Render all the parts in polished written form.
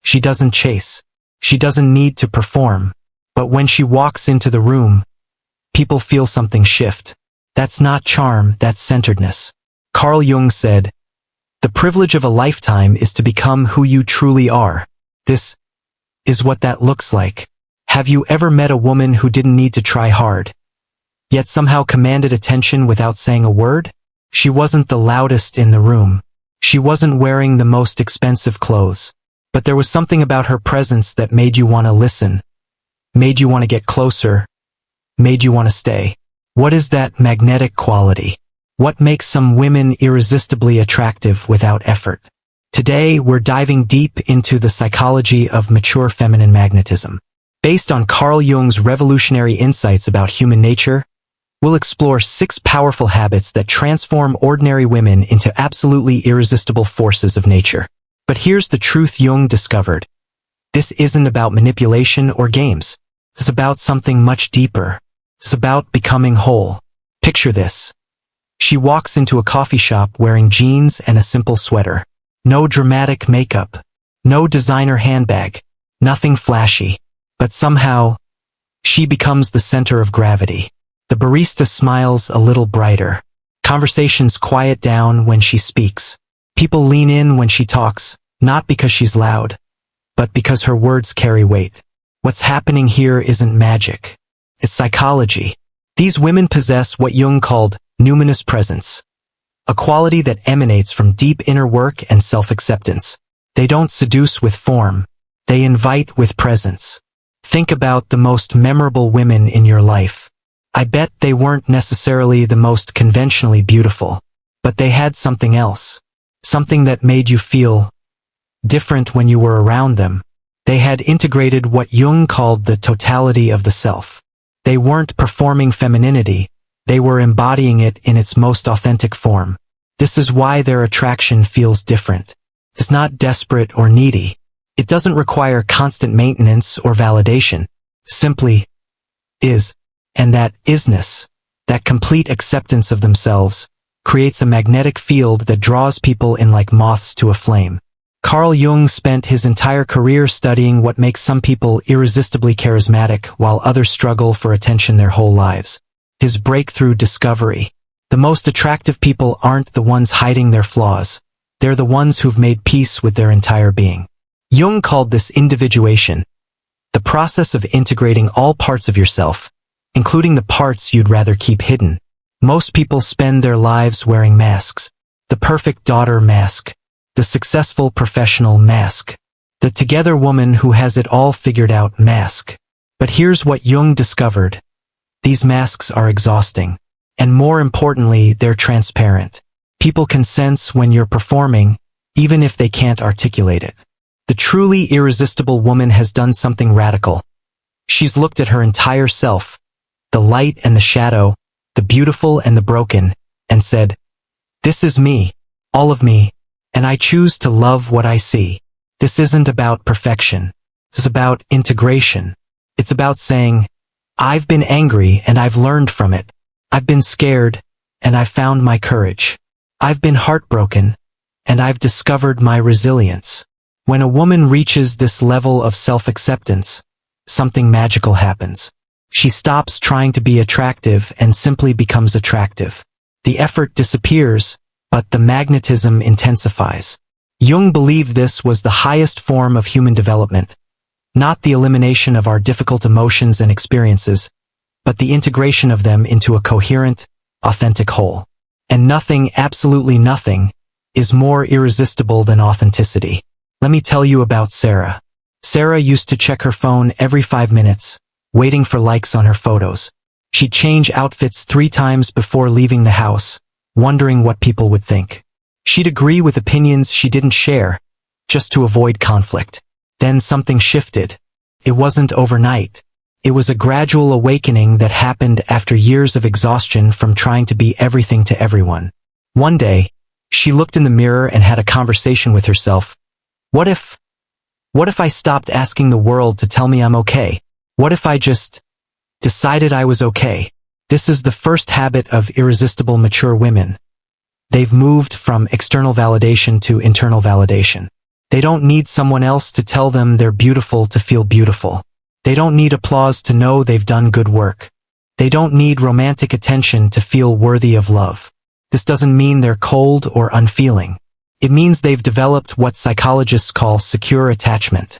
She doesn't chase. She doesn't need to perform. But when she walks into the room, people feel something shift. That's not charm, that's centeredness. Carl Jung said, "The privilege of a lifetime is to become who you truly are." This is what that looks like. Have you ever met a woman who didn't need to try hard, yet somehow commanded attention without saying a word? She wasn't the loudest in the room. She wasn't wearing the most expensive clothes. But there was something about her presence that made you want to listen, made you want to get closer, made you want to stay. What is that magnetic quality? What makes some women irresistibly attractive without effort? Today, we're diving deep into the psychology of mature feminine magnetism. Based on Carl Jung's revolutionary insights about human nature, we'll explore 6 powerful habits that transform ordinary women into absolutely irresistible forces of nature. But here's the truth Jung discovered. This isn't about manipulation or games. It's about something much deeper. It's about becoming whole. Picture this. She walks into a coffee shop wearing jeans and a simple sweater. No dramatic makeup. No designer handbag. Nothing flashy. But somehow, she becomes the center of gravity. The barista smiles a little brighter. Conversations quiet down when she speaks. People lean in when she talks, not because she's loud, but because her words carry weight. What's happening here isn't magic. It's psychology. These women possess what Jung called numinous presence, a quality that emanates from deep inner work and self-acceptance. They don't seduce with form. They invite with presence. Think about the most memorable women in your life. I bet they weren't necessarily the most conventionally beautiful, but they had something else. Something that made you feel different when you were around them. They had integrated what Jung called the totality of the self. They weren't performing femininity, they were embodying it in its most authentic form. This is why their attraction feels different. It's not desperate or needy. It doesn't require constant maintenance or validation. Simply is. And that isness, that complete acceptance of themselves, creates a magnetic field that draws people in like moths to a flame. Carl Jung spent his entire career studying what makes some people irresistibly charismatic while others struggle for attention their whole lives. His breakthrough discovery: the most attractive people aren't the ones hiding their flaws. They're the ones who've made peace with their entire being. Jung called this individuation, the process of integrating all parts of yourself, including the parts you'd rather keep hidden. Most people spend their lives wearing masks. The perfect daughter mask. The successful professional mask. The together woman who has it all figured out mask. But here's what Jung discovered. These masks are exhausting. And more importantly, they're transparent. People can sense when you're performing, even if they can't articulate it. The truly irresistible woman has done something radical. She's looked at her entire self, the light and the shadow, the beautiful and the broken, and said, "This is me, all of me, and I choose to love what I see." This isn't about perfection. It's about integration. It's about saying, I've been angry and I've learned from it. I've been scared and I've found my courage. I've been heartbroken and I've discovered my resilience. When a woman reaches this level of self-acceptance, something magical happens. She stops trying to be attractive and simply becomes attractive. The effort disappears, but the magnetism intensifies. Jung believed this was the highest form of human development, not the elimination of our difficult emotions and experiences, but the integration of them into a coherent, authentic whole. And nothing, absolutely nothing, is more irresistible than authenticity. Let me tell you about Sarah. Sarah used to check her phone every 5 minutes, waiting for likes on her photos. She'd change outfits 3 times before leaving the house, wondering what people would think. She'd agree with opinions she didn't share, just to avoid conflict. Then something shifted. It wasn't overnight. It was a gradual awakening that happened after years of exhaustion from trying to be everything to everyone. One day, she looked in the mirror and had a conversation with herself. What if I stopped asking the world to tell me I'm okay? What if I just decided I was okay? This is the first habit of irresistible mature women. They've moved from external validation to internal validation. They don't need someone else to tell them they're beautiful to feel beautiful. They don't need applause to know they've done good work. They don't need romantic attention to feel worthy of love. This doesn't mean they're cold or unfeeling. It means they've developed what psychologists call secure attachment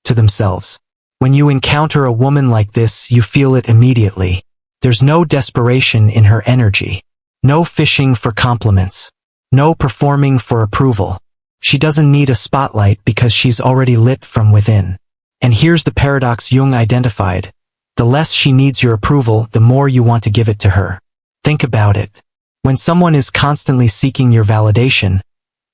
to themselves. When you encounter a woman like this, you feel it immediately. There's no desperation in her energy. No fishing for compliments. No performing for approval. She doesn't need a spotlight because she's already lit from within. And here's the paradox Jung identified. The less she needs your approval, the more you want to give it to her. Think about it. When someone is constantly seeking your validation,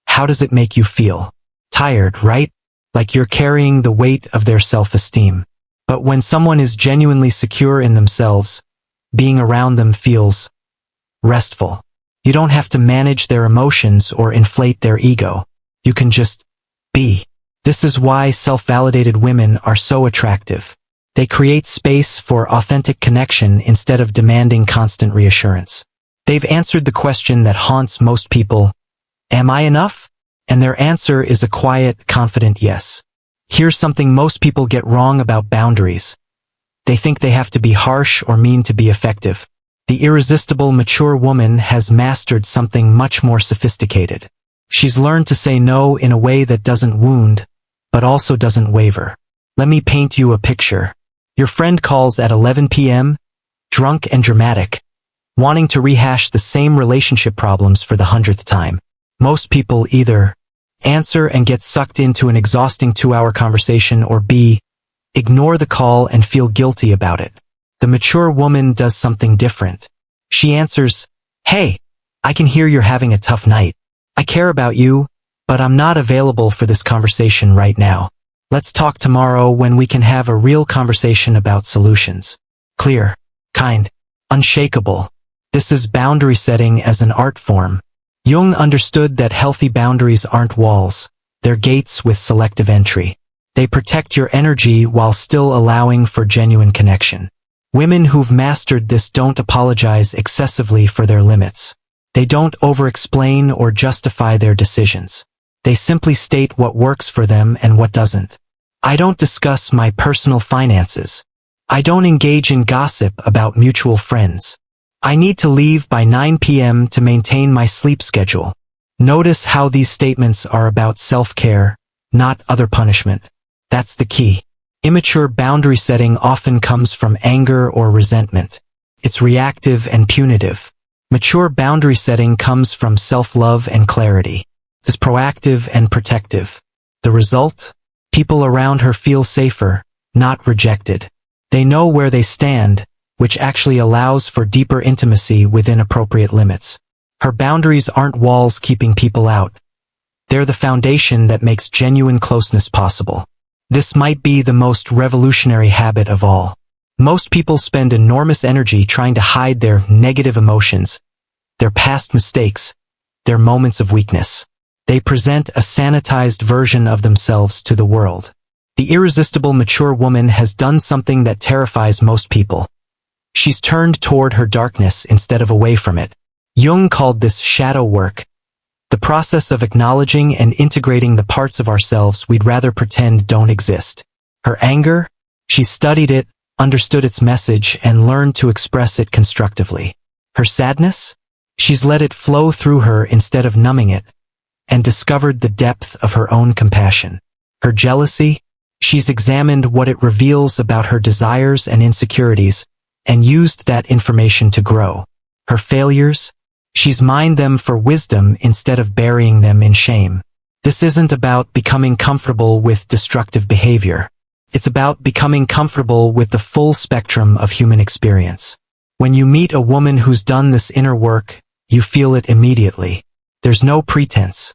how does it make you feel? Tired, right? Like you're carrying the weight of their self-esteem. But when someone is genuinely secure in themselves, being around them feels restful. You don't have to manage their emotions or inflate their ego. You can just be. This is why self-validated women are so attractive. They create space for authentic connection instead of demanding constant reassurance. They've answered the question that haunts most people, am I enough? And their answer is a quiet, confident yes. Here's something most people get wrong about boundaries. They think they have to be harsh or mean to be effective. The irresistible, mature woman has mastered something much more sophisticated. She's learned to say no in a way that doesn't wound, but also doesn't waver. Let me paint you a picture. Your friend calls at 11 p.m., drunk and dramatic, wanting to rehash the same relationship problems for the 100th time. Most people either answer and get sucked into an exhausting 2-hour conversation, or B, ignore the call and feel guilty about it. The mature woman does something different. She answers, hey, I can hear you're having a tough night. I care about you, but I'm not available for this conversation right now. Let's talk tomorrow when we can have a real conversation about solutions. Clear, kind, unshakable. This is boundary setting as an art form. Jung understood that healthy boundaries aren't walls, they're gates with selective entry. They protect your energy while still allowing for genuine connection. Women who've mastered this don't apologize excessively for their limits. They don't over-explain or justify their decisions. They simply state what works for them and what doesn't. I don't discuss my personal finances. I don't engage in gossip about mutual friends. I need to leave by 9 p.m. to maintain my sleep schedule. Notice how these statements are about self-care, not other punishment. That's the key. Immature boundary setting often comes from anger or resentment. It's reactive and punitive. Mature boundary setting comes from self-love and clarity. It's proactive and protective. The result? People around her feel safer, not rejected. They know where they stand, which actually allows for deeper intimacy within appropriate limits. Her boundaries aren't walls keeping people out. They're the foundation that makes genuine closeness possible. This might be the most revolutionary habit of all. Most people spend enormous energy trying to hide their negative emotions, their past mistakes, their moments of weakness. They present a sanitized version of themselves to the world. The irresistible mature woman has done something that terrifies most people. She's turned toward her darkness instead of away from it. Jung called this shadow work, the process of acknowledging and integrating the parts of ourselves we'd rather pretend don't exist. Her anger? She's studied it, understood its message, and learned to express it constructively. Her sadness? She's let it flow through her instead of numbing it, and discovered the depth of her own compassion. Her jealousy? She's examined what it reveals about her desires and insecurities, and used that information to grow. Her failures? She's mined them for wisdom instead of burying them in shame. This isn't about becoming comfortable with destructive behavior. It's about becoming comfortable with the full spectrum of human experience. When you meet a woman who's done this inner work, you feel it immediately. There's no pretense.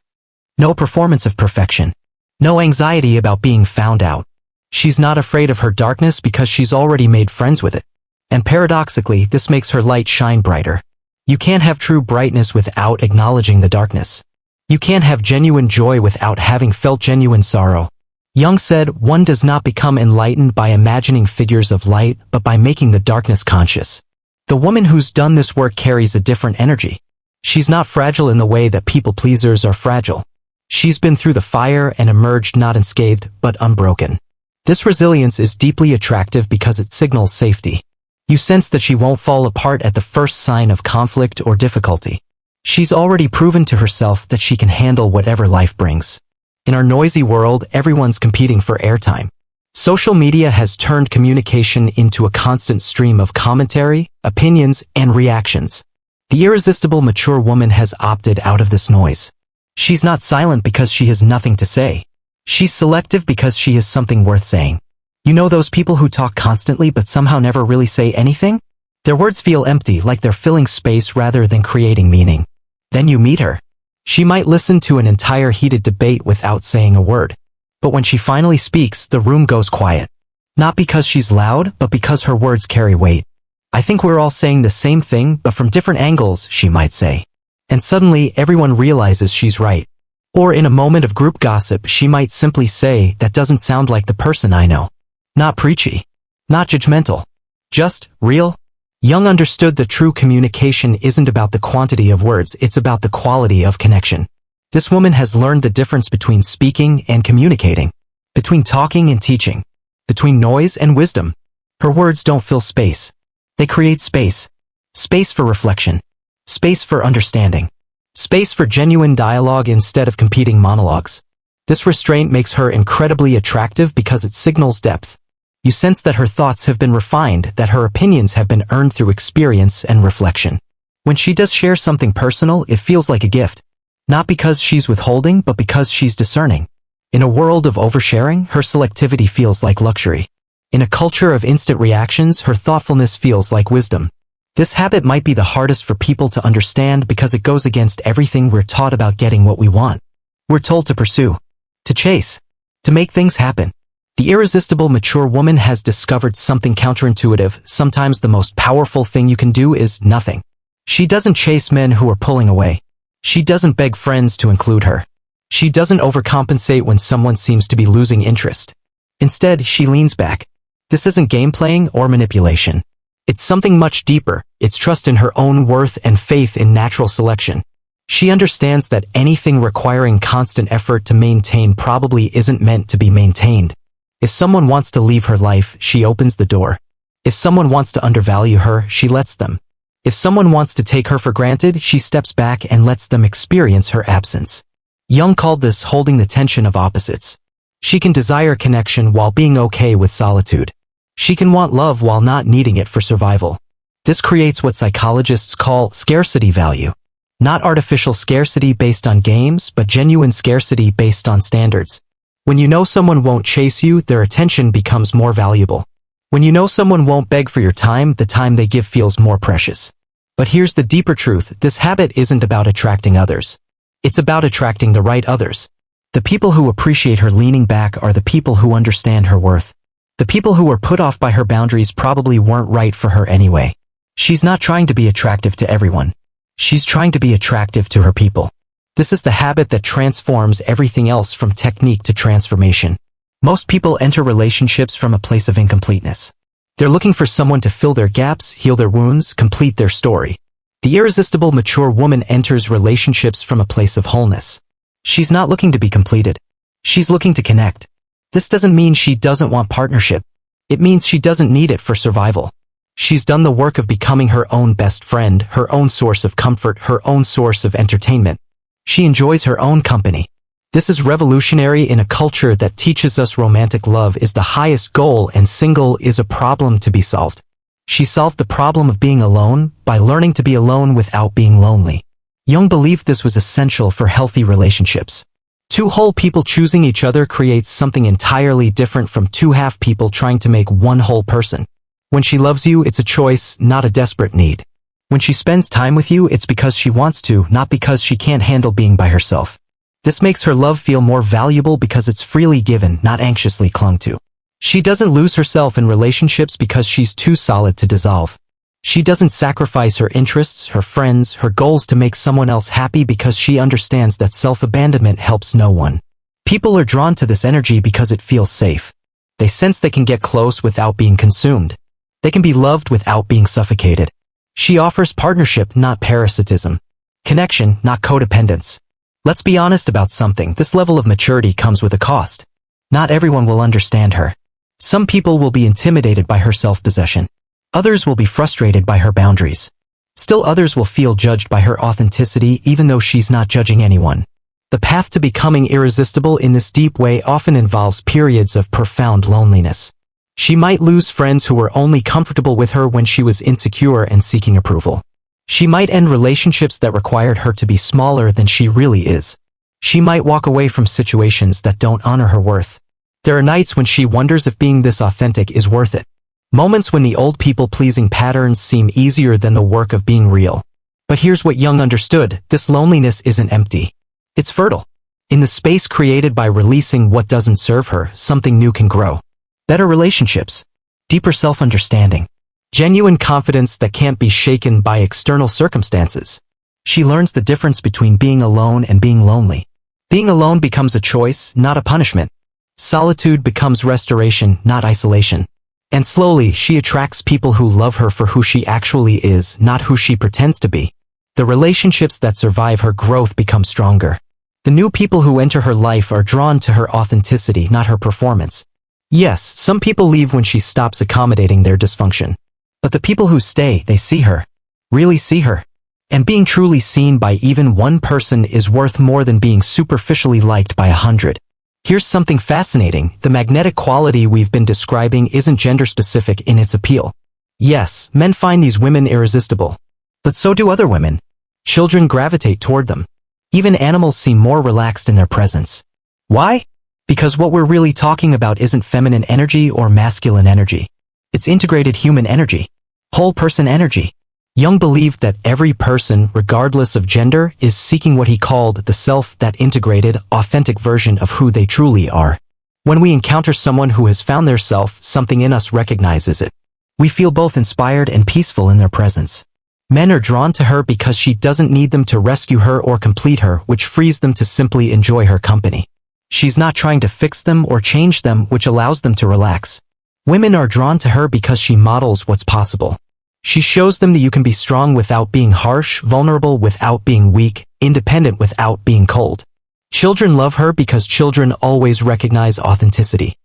No performance of perfection. No anxiety about being found out. She's not afraid of her darkness because she's already made friends with it. And paradoxically, this makes her light shine brighter. You can't have true brightness without acknowledging the darkness. You can't have genuine joy without having felt genuine sorrow. Jung said, one does not become enlightened by imagining figures of light, but by making the darkness conscious. The woman who's done this work carries a different energy. She's not fragile in the way that people pleasers are fragile. She's been through the fire and emerged not unscathed, but unbroken. This resilience is deeply attractive because it signals safety. You sense that she won't fall apart at the first sign of conflict or difficulty. She's already proven to herself that she can handle whatever life brings. In our noisy world, everyone's competing for airtime. Social media has turned communication into a constant stream of commentary, opinions, and reactions. The irresistible mature woman has opted out of this noise. She's not silent because she has nothing to say. She's selective because she has something worth saying. You know those people who talk constantly but somehow never really say anything? Their words feel empty, like they're filling space rather than creating meaning. Then you meet her. She might listen to an entire heated debate without saying a word. But when she finally speaks, the room goes quiet. Not because she's loud, but because her words carry weight. I think we're all saying the same thing, but from different angles, she might say. And suddenly, everyone realizes she's right. Or in a moment of group gossip, she might simply say, "That doesn't sound like the person I know." Not preachy. Not judgmental. Just real. Jung understood that true communication isn't about the quantity of words, it's about the quality of connection. This woman has learned the difference between speaking and communicating, between talking and teaching, between noise and wisdom. Her words don't fill space. They create space. Space for reflection. Space for understanding. Space for genuine dialogue instead of competing monologues. This restraint makes her incredibly attractive because it signals depth. You sense that her thoughts have been refined, that her opinions have been earned through experience and reflection. When she does share something personal, it feels like a gift. Not because she's withholding, but because she's discerning. In a world of oversharing, her selectivity feels like luxury. In a culture of instant reactions, her thoughtfulness feels like wisdom. This habit might be the hardest for people to understand because it goes against everything we're taught about getting what we want. We're told to pursue, to chase, to make things happen. The irresistible mature woman has discovered something counterintuitive. Sometimes the most powerful thing you can do is nothing. She doesn't chase men who are pulling away. She doesn't beg friends to include her. She doesn't overcompensate when someone seems to be losing interest. Instead, she leans back. This isn't game playing or manipulation. It's something much deeper. It's trust in her own worth and faith in natural selection. She understands that anything requiring constant effort to maintain probably isn't meant to be maintained. If someone wants to leave her life, she opens the door. If someone wants to undervalue her, she lets them. If someone wants to take her for granted, she steps back and lets them experience her absence. Jung called this holding the tension of opposites. She can desire connection while being okay with solitude. She can want love while not needing it for survival. This creates what psychologists call scarcity value. Not artificial scarcity based on games, but genuine scarcity based on standards. When you know someone won't chase you, their attention becomes more valuable. When you know someone won't beg for your time, the time they give feels more precious. But here's the deeper truth, this habit isn't about attracting others. It's about attracting the right others. The people who appreciate her leaning back are the people who understand her worth. The people who were put off by her boundaries probably weren't right for her anyway. She's not trying to be attractive to everyone. She's trying to be attractive to her people. This is the habit that transforms everything else from technique to transformation. Most people enter relationships from a place of incompleteness. They're looking for someone to fill their gaps, heal their wounds, complete their story. The irresistible mature woman enters relationships from a place of wholeness. She's not looking to be completed. She's looking to connect. This doesn't mean she doesn't want partnership. It means she doesn't need it for survival. She's done the work of becoming her own best friend, her own source of comfort, her own source of entertainment. She enjoys her own company. This is revolutionary in a culture that teaches us romantic love is the highest goal and single is a problem to be solved. She solved the problem of being alone by learning to be alone without being lonely. Jung believed this was essential for healthy relationships. Two whole people choosing each other creates something entirely different from two half people trying to make one whole person. When she loves you, it's a choice, not a desperate need. When she spends time with you, it's because she wants to, not because she can't handle being by herself. This makes her love feel more valuable because it's freely given, not anxiously clung to. She doesn't lose herself in relationships because she's too solid to dissolve. She doesn't sacrifice her interests, her friends, her goals to make someone else happy because she understands that self-abandonment helps no one. People are drawn to this energy because it feels safe. They sense they can get close without being consumed. They can be loved without being suffocated. She offers partnership, not parasitism. Connection, not codependence. Let's be honest about something. This level of maturity comes with a cost. Not everyone will understand her. Some people will be intimidated by her self-possession. Others will be frustrated by her boundaries. Still others will feel judged by her authenticity even though she's not judging anyone. The path to becoming irresistible in this deep way often involves periods of profound loneliness. She might lose friends who were only comfortable with her when she was insecure and seeking approval. She might end relationships that required her to be smaller than she really is. She might walk away from situations that don't honor her worth. There are nights when she wonders if being this authentic is worth it. Moments when the old people-pleasing patterns seem easier than the work of being real. But here's what Jung understood: this loneliness isn't empty. It's fertile. In the space created by releasing what doesn't serve her, something new can grow. Better relationships, deeper self-understanding, genuine confidence that can't be shaken by external circumstances. She learns the difference between being alone and being lonely. Being alone becomes a choice, not a punishment. Solitude becomes restoration, not isolation. And slowly, she attracts people who love her for who she actually is, not who she pretends to be. The relationships that survive her growth become stronger. The new people who enter her life are drawn to her authenticity, not her performance. Yes, some people leave when she stops accommodating their dysfunction. But the people who stay, they see her. Really see her. And being truly seen by even one person is worth more than being superficially liked by 100. Here's something fascinating: the magnetic quality we've been describing isn't gender-specific in its appeal. Yes, men find these women irresistible. But so do other women. Children gravitate toward them. Even animals seem more relaxed in their presence. Why? Because what we're really talking about isn't feminine energy or masculine energy. It's integrated human energy. Whole person energy. Jung believed that every person, regardless of gender, is seeking what he called the self, that integrated, authentic version of who they truly are. When we encounter someone who has found their self, something in us recognizes it. We feel both inspired and peaceful in their presence. Men are drawn to her because she doesn't need them to rescue her or complete her, which frees them to simply enjoy her company. She's not trying to fix them or change them, which allows them to relax. Women are drawn to her because she models what's possible. She shows them that you can be strong without being harsh, vulnerable without being weak, independent without being cold. Children love her because children always recognize authenticity.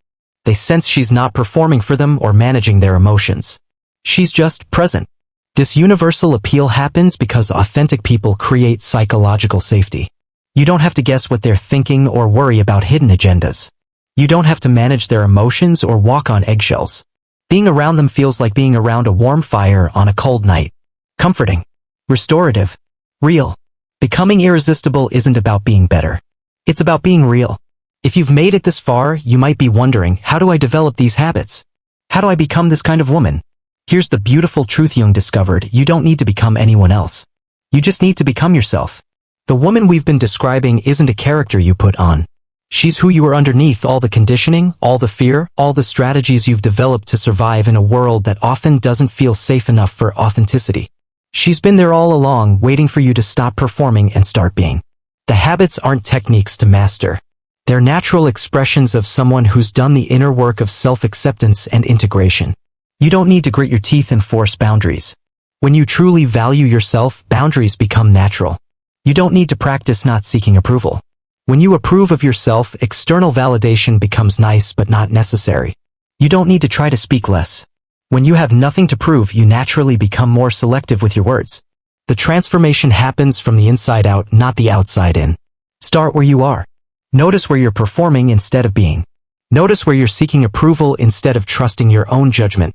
They sense she's not performing for them or managing their emotions. She's just present. This universal appeal happens because authentic people create psychological safety. You don't have to guess what they're thinking or worry about hidden agendas. You don't have to manage their emotions or walk on eggshells. Being around them feels like being around a warm fire on a cold night. Comforting. Restorative. Real. Becoming irresistible isn't about being better. It's about being real. If you've made it this far, you might be wondering, how do I develop these habits? How do I become this kind of woman? Here's the beautiful truth Jung discovered: you don't need to become anyone else. You just need to become yourself. The woman we've been describing isn't a character you put on. She's who you are underneath all the conditioning, all the fear, all the strategies you've developed to survive in a world that often doesn't feel safe enough for authenticity. She's been there all along, waiting for you to stop performing and start being. The habits aren't techniques to master. They're natural expressions of someone who's done the inner work of self-acceptance and integration. You don't need to grit your teeth and force boundaries. When you truly value yourself, boundaries become natural. You don't need to practice not seeking approval. When you approve of yourself, external validation becomes nice but not necessary. You don't need to try to speak less. When you have nothing to prove, you naturally become more selective with your words. The transformation happens from the inside out, not the outside in. Start where you are. Notice where you're performing instead of being. Notice where you're seeking approval instead of trusting your own judgment.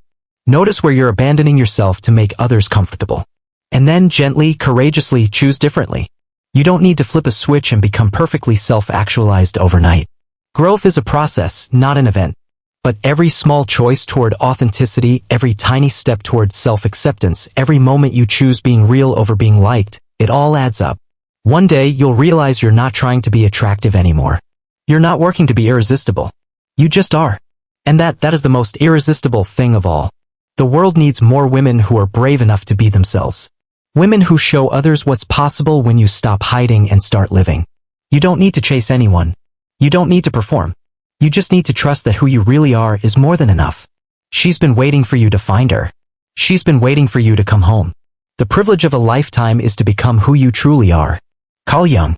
Notice where you're abandoning yourself to make others comfortable. And then gently, courageously choose differently. You don't need to flip a switch and become perfectly self-actualized overnight. Growth is a process, not an event. But every small choice toward authenticity, every tiny step toward self-acceptance, every moment you choose being real over being liked, it all adds up. One day you'll realize you're not trying to be attractive anymore. You're not working to be irresistible. You just are. And that is the most irresistible thing of all. The world needs more women who are brave enough to be themselves. Women who show others what's possible when you stop hiding and start living. You don't need to chase anyone. You don't need to perform. You just need to trust that who you really are is more than enough. She's been waiting for you to find her. She's been waiting for you to come home. The privilege of a lifetime is to become who you truly are. Carl Jung.